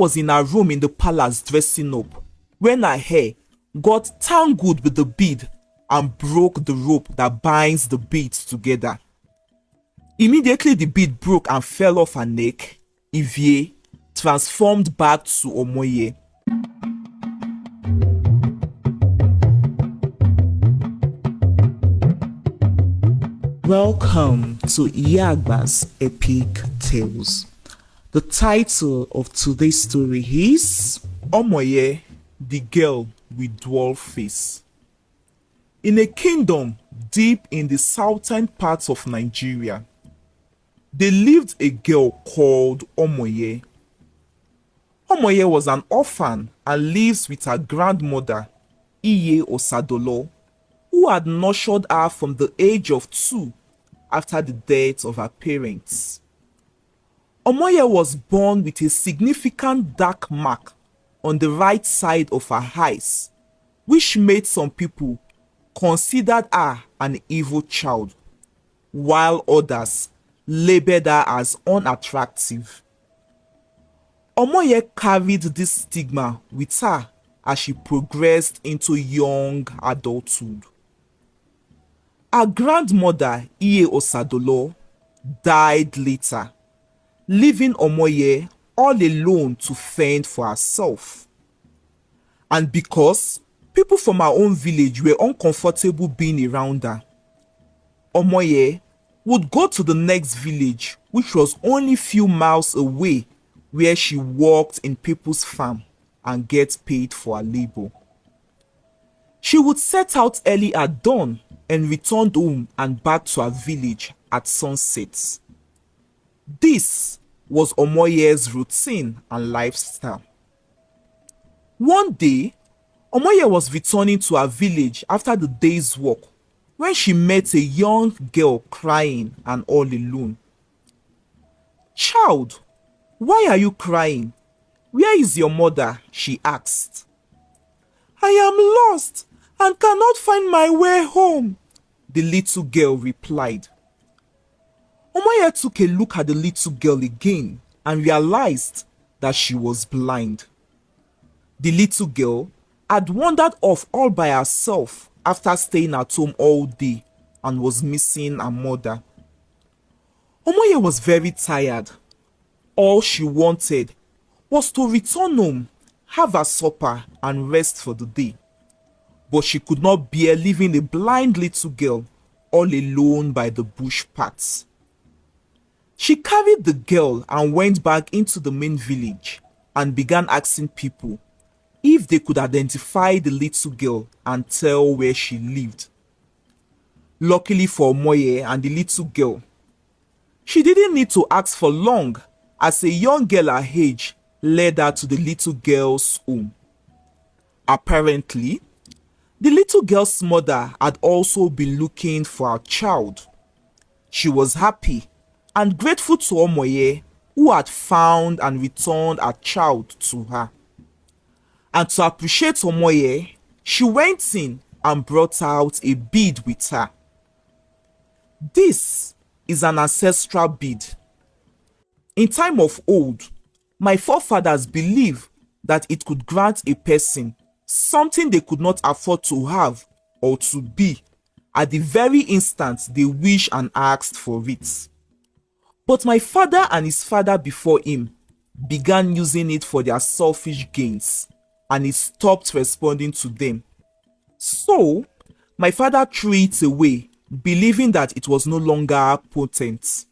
Was in her room in the palace dressing up when her hair got tangled with the bead and broke the rope that binds the beads together. Immediately the bead broke and fell off her neck. Ivie transformed back to Omoye. Welcome to Iyagba's Epic Tales. The title of today's story is Omoye, the Girl with Dwarf Face. In a kingdom deep in the southern parts of Nigeria, there lived a girl called Omoye. Omoye was an orphan and lives with her grandmother, Iye Osadolo, who had nurtured her from the age of 2 after the death of her parents. Omoye was born with a significant dark mark on the right side of her eyes, which made some people consider her an evil child, while others labeled her as unattractive. Omoye carried this stigma with her as she progressed into young adulthood. Her grandmother, Iye Osadolo, died later, leaving Omoye all alone to fend for herself. And because people from her own village were uncomfortable being around her, Omoye would go to the next village, which was only few miles away, where she worked in people's farm and get paid for her labor. She would set out early at dawn and return home and back to her village at sunset. This was Omoye's routine and lifestyle. One day, Omoye was returning to her village after the day's work when she met a young girl crying and all alone. "Child, why are you crying? Where is your mother?" she asked. "I am lost and cannot find my way home," the little girl replied. Omoye took a look at the little girl again and realized that she was blind. The little girl had wandered off all by herself after staying at home all day and was missing her mother. Omoye was very tired. All she wanted was to return home, have her supper and rest for the day. But she could not bear leaving a blind little girl all alone by the bush paths. She carried the girl and went back into the main village and began asking people if they could identify the little girl and tell where she lived. Luckily for Omoye and the little girl, she didn't need to ask for long, as a young girl her age led her to the little girl's home. Apparently, the little girl's mother had also been looking for her child. She was happy and grateful to Omoye, who had found and returned her child to her. And to appreciate Omoye, she went in and brought out a bead with her. This is an ancestral bead. In time of old, my forefathers believed that it could grant a person something they could not afford to have or to be at the very instant they wished and asked for it. But my father and his father before him began using it for their selfish gains, and he stopped responding to them. So, my father threw it away, believing that it was no longer potent.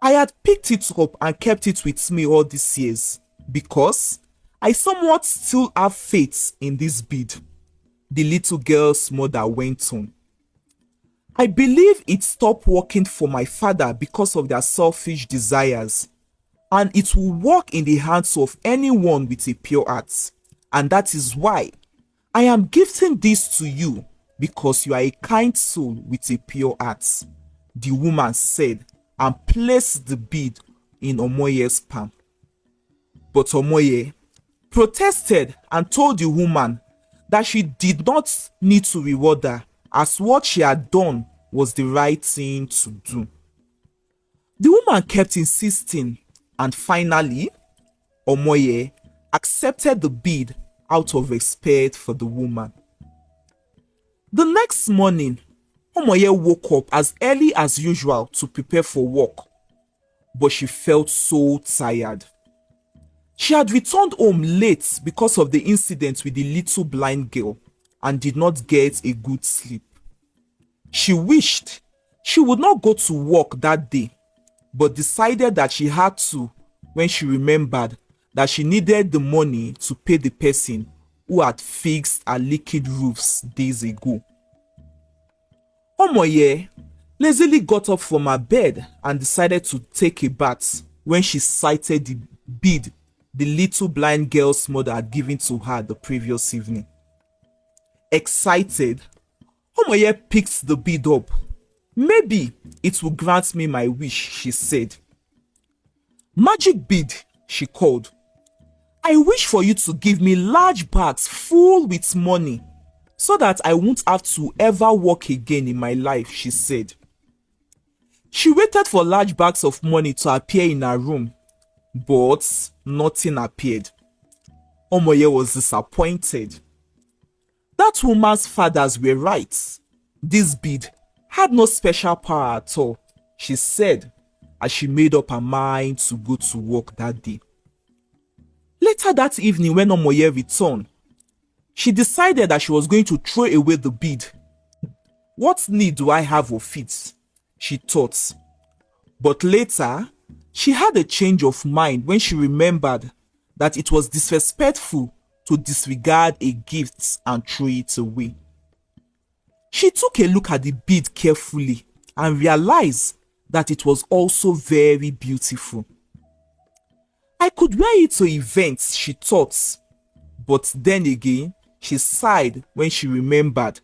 I had picked it up and kept it with me all these years because I somewhat still have faith in this bead, the little girl's mother went on. I believe it stopped working for my father because of their selfish desires, and it will work in the hands of anyone with a pure heart. And that is why I am gifting this to you, because you are a kind soul with a pure heart," the woman said, and placed the bead in Omoye's palm. But Omoye protested and told the woman that she did not need to reward her, as what she had done was the right thing to do. The woman kept insisting, and finally, Omoye accepted the bid out of respect for the woman. The next morning, Omoye woke up as early as usual to prepare for work, but she felt so tired. She had returned home late because of the incident with the little blind girl and did not get a good sleep. She wished she would not go to work that day, but decided that she had to when she remembered that she needed the money to pay the person who had fixed her leaking roofs days ago. Omoye lazily got up from her bed and decided to take a bath when she sighted the bead the little blind girl's mother had given to her the previous evening. Excited, Omoye picked the bead up. "Maybe it will grant me my wish," she said. "Magic bead," she called. "I wish for you to give me large bags full with money so that I won't have to ever work again in my life," she said. She waited for large bags of money to appear in her room, but nothing appeared. Omoye was disappointed. That woman's fathers were right. This bead had no special power at all, she said as she made up her mind to go to work that day. Later that evening, when Omoye returned, she decided that she was going to throw away the bead. "What need do I have of it?" she thought. But later, she had a change of mind when she remembered that it was disrespectful to disregard a gift and throw it away. She took a look at the bead carefully and realized that it was also very beautiful. "I could wear it to events," she thought. But then again, she sighed when she remembered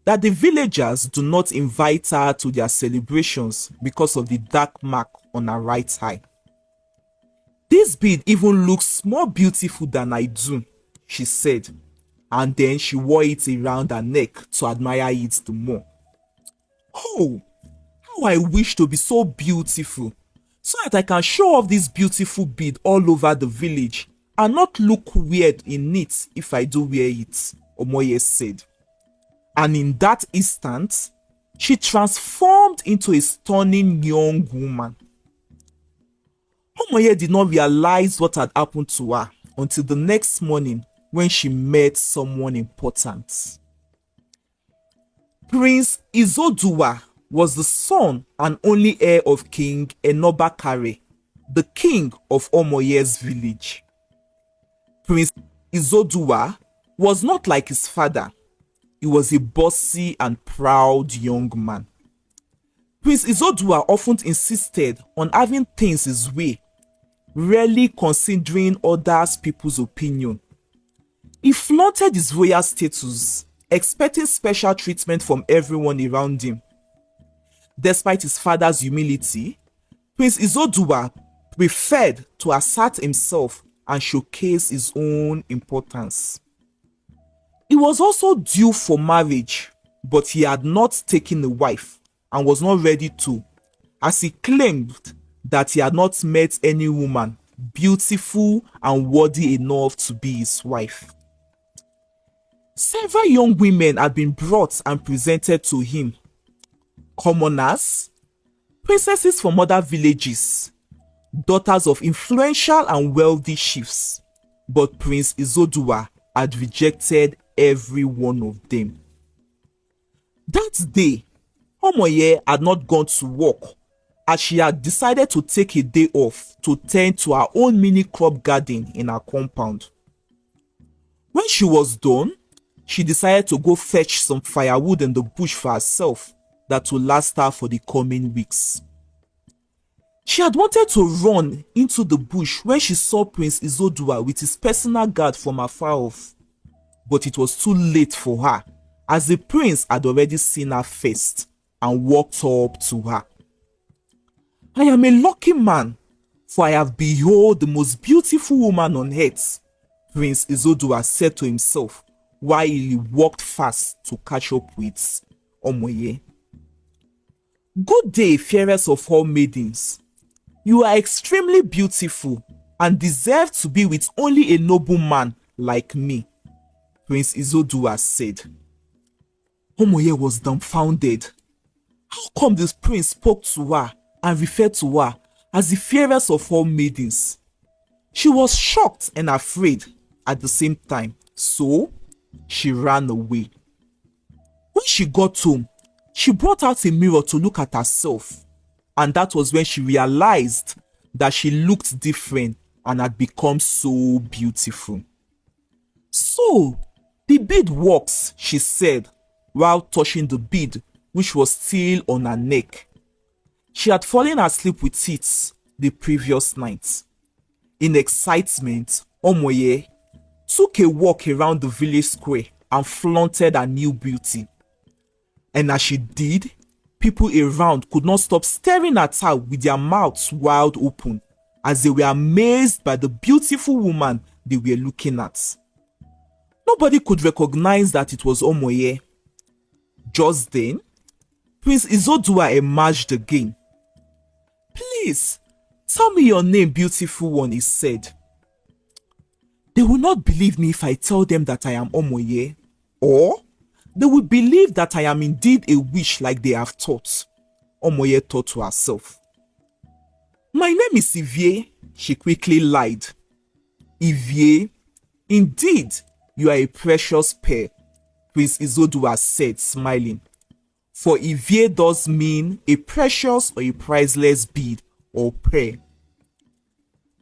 that the villagers do not invite her to their celebrations because of the dark mark on her right eye. "This bead even looks more beautiful than I do," she said, and then she wore it around her neck to admire it the more. "Oh, how I wish to be so beautiful, so that I can show off this beautiful bead all over the village and not look weird in it if I do wear it," Omoye said. And in that instant, she transformed into a stunning young woman. Omoye did not realize what had happened to her until the next morning when she met someone important. Prince Izodua was the son and only heir of King Enobakare, the king of Omoye's village. Prince Izodua was not like his father. He was a bossy and proud young man. Prince Izodua often insisted on having things his way, rarely considering other people's opinion. He flaunted his royal status, expecting special treatment from everyone around him. Despite his father's humility, Prince Izodua preferred to assert himself and showcase his own importance. He was also due for marriage, but he had not taken a wife and was not ready to, as he claimed that he had not met any woman beautiful and worthy enough to be his wife. Several young women had been brought and presented to him. Commoners, princesses from other villages, daughters of influential and wealthy chiefs, but Prince Izodua had rejected every one of them. That day, Omoye had not gone to work as she had decided to take a day off to tend to her own mini crop garden in her compound. When she was done, she decided to go fetch some firewood in the bush for herself that would last her for the coming weeks. She had wanted to run into the bush when she saw Prince Izodua with his personal guard from afar off, but it was too late for her as the prince had already seen her first and walked up to her. "I am a lucky man, for I have beheld the most beautiful woman on earth," Prince Izodua said to himself while he walked fast to catch up with Omoye. "Good day, fairest of all maidens. You are extremely beautiful, and deserve to be with only a noble man like me, Prince Izodua said. Omoye was dumbfounded. How come this prince spoke to her and referred to her as the fairest of all maidens? She was shocked and afraid at the same time, so she ran away. When she got home, she brought out a mirror to look at herself, and that was when she realized that she looked different and had become so beautiful. So, the bead works, she said, while touching the bead which was still on her neck. She had fallen asleep with it the previous night. In excitement, Omoye took a walk around the village square and flaunted her new beauty. And as she did, people around could not stop staring at her with their mouths wide open, as they were amazed by the beautiful woman they were looking at. Nobody could recognize that it was Omoye. Just then, Prince Izodua emerged again. "Please, tell me your name, beautiful one," he said. "They will not believe me if I tell them that I am Omoye, or they will believe that I am indeed a witch like they have thought," Omoye thought to herself. "My name is Ivie," she quickly lied. "Ivie, indeed, you are a precious pearl," Prince Izodua said, smiling. For Ivie does mean a precious or a priceless bead or pearl.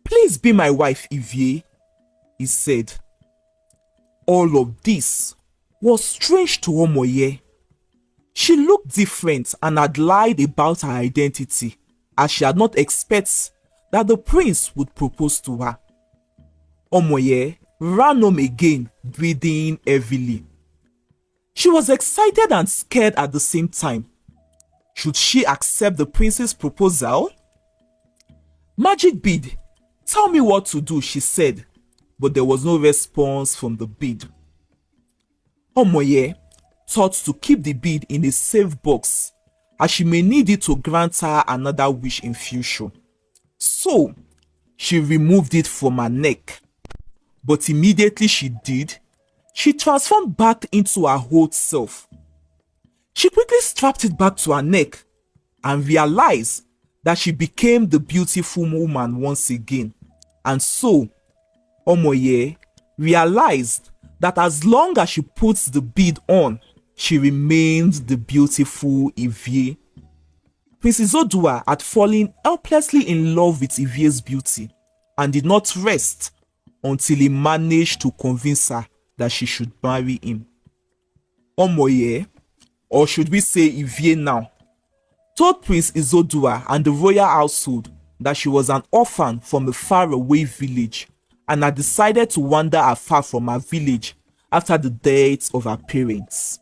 "Please be my wife, Ivie," he said. All of this was strange to Omoye. She looked different and had lied about her identity, as she had not expected that the prince would propose to her. Omoye ran home again, breathing heavily. She was excited and scared at the same time. Should she accept the prince's proposal? "Magic bead, tell me what to do," she said, but there was no response from the bead. Omoye thought to keep the bead in a safe box, as she may need it to grant her another wish in future. So, she removed it from her neck. But immediately she did, she transformed back into her old self. She quickly strapped it back to her neck and realized that she became the beautiful woman once again. And so, Omoye realized that as long as she puts the bead on, she remains the beautiful Ivie. Prince Izodua had fallen helplessly in love with Ivie's beauty and did not rest until he managed to convince her that she should marry him. Omoye, or should we say Ivie now, told Prince Izodua and the royal household that she was an orphan from a faraway village and had decided to wander afar from her village after the death of her parents.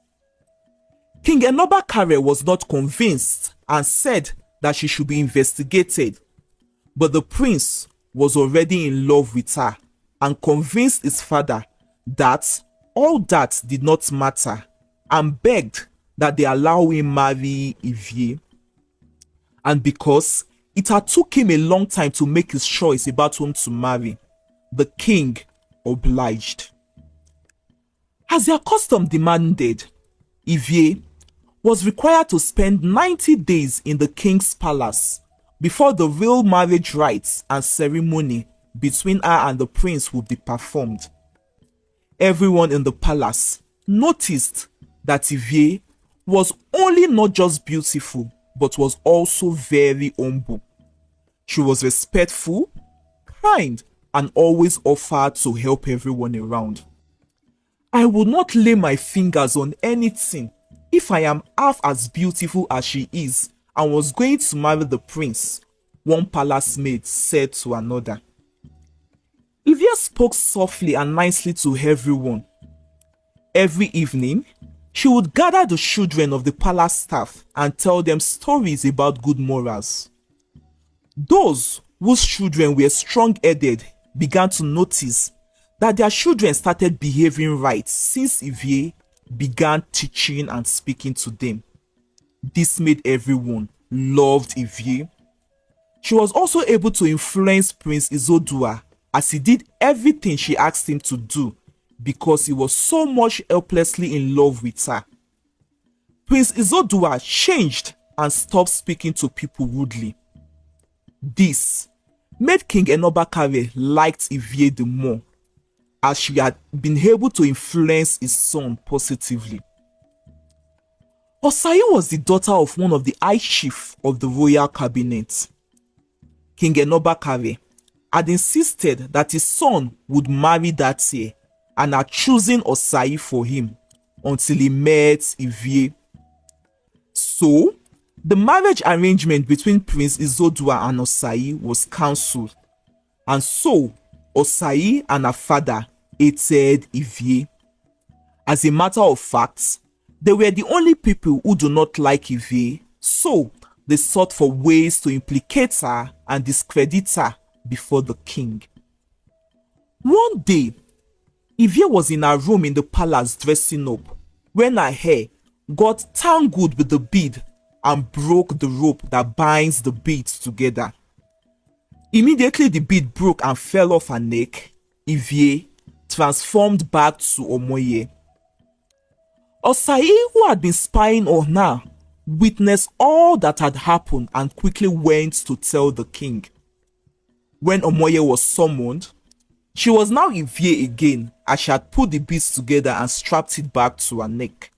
King Enobakare was not convinced and said that she should be investigated, but the prince was already in love with her and convinced his father that all that did not matter and begged that they allow him marry Ivie. And because it had took him a long time to make his choice about whom to marry, the king obliged. As their custom demanded, Ivie was required to spend 90 days in the king's palace before the real marriage rites and ceremony between her and the prince would be performed. Everyone in the palace noticed that Ivie was only not just beautiful, but was also very humble. She was respectful, kind, and always offered to help everyone around. "I would not lay my fingers on anything if I am half as beautiful as she is and was going to marry the prince," one palace maid said to another. Ivie spoke softly and nicely to everyone. Every evening, she would gather the children of the palace staff and tell them stories about good morals. Those whose children were strong-headed began to notice that their children started behaving right since Ivie began teaching and speaking to them. This made everyone loved Ivie. She was also able to influence Prince Izodua as he did everything she asked him to do because he was so much helplessly in love with her. Prince Izodua changed and stopped speaking to people rudely. This made King Enobakare liked Ivie the more, as she had been able to influence his son positively. Osayi was the daughter of one of the high chiefs of the royal cabinet. King Enobakare had insisted that his son would marry that year and had chosen Osayi for him until he met Ivie. So, the marriage arrangement between Prince Izodua and Osayi was cancelled, and so Osayi and her father hated Ivie. As a matter of fact, they were the only people who do not like Ivie, so they sought for ways to implicate her and discredit her before the king. One day, Ivie was in her room in the palace dressing up when her hair got tangled with the bead and broke the rope that binds the beads together. Immediately the bead broke and fell off her neck. Ivie transformed back to Omoye. Osayi, who had been spying on her, witnessed all that had happened and quickly went to tell the king. When Omoye was summoned, she was now Ivie again, as she had put the beads together and strapped it back to her neck.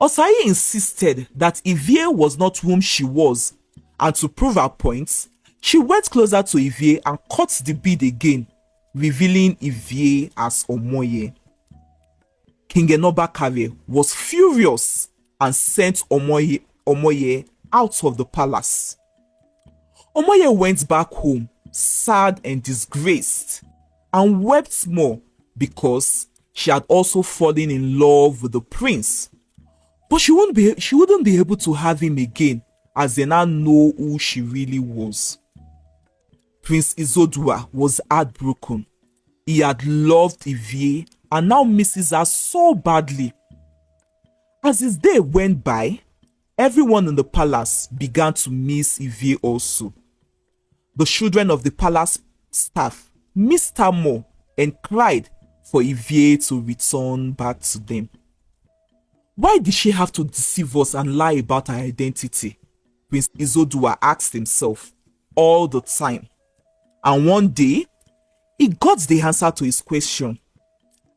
Osayi insisted that Ivie was not whom she was, and to prove her point, she went closer to Ivie and cut the bead again, revealing Ivie as Omoye. King Enobakare was furious and sent Omoye out of the palace. Omoye went back home, sad and disgraced, and wept more because she had also fallen in love with the prince. But she wouldn't be able to have him again, as they now know who she really was. Prince Izodua was heartbroken. He had loved Ivie and now misses her so badly. As his day went by, everyone in the palace began to miss Ivie also. The children of the palace staff missed her more and cried for Ivie to return back to them. Why did she have to deceive us and lie about her identity? Prince Izodua asked himself all the time. And one day, he got the answer to his question.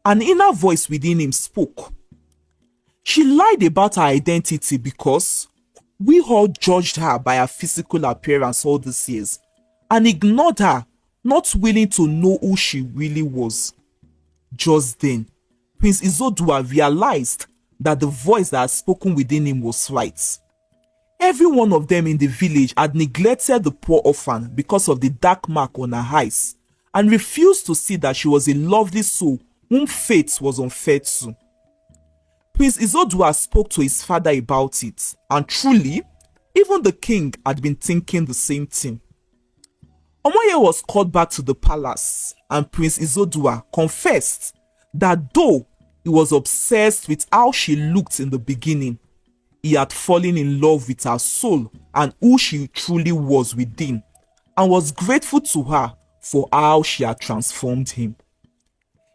An inner voice within him spoke. She lied about her identity because we all judged her by her physical appearance all these years and ignored her, not willing to know who she really was. Just then, Prince Izodua realized that the voice that had spoken within him was right. Every one of them in the village had neglected the poor orphan because of the dark mark on her eyes and refused to see that she was a lovely soul whom fate was unfair to. Prince Izodua spoke to his father about it, and truly, even the king had been thinking the same thing. Omoye was called back to the palace, and Prince Izodua confessed that though he was obsessed with how she looked in the beginning, he had fallen in love with her soul and who she truly was within, and was grateful to her for how she had transformed him.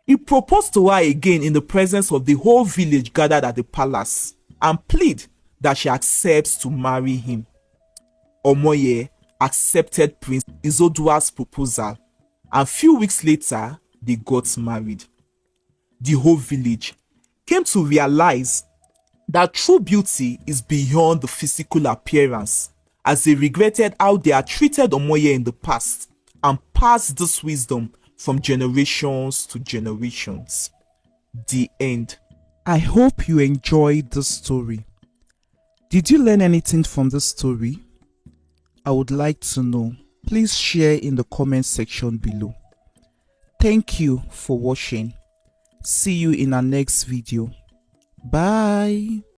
He proposed to her again in the presence of the whole village gathered at the palace and pleaded that she accepts to marry him. Omoye accepted Prince Izodua's proposal, and few weeks later, they got married. The whole village came to realize that true beauty is beyond the physical appearance, as they regretted how they had treated Omoye in the past and passed this wisdom from generations to generations. The end. I hope you enjoyed this story. Did you learn anything from this story? I would like to know. Please share in the comment section below. Thank you for watching. See you in our next video. Bye.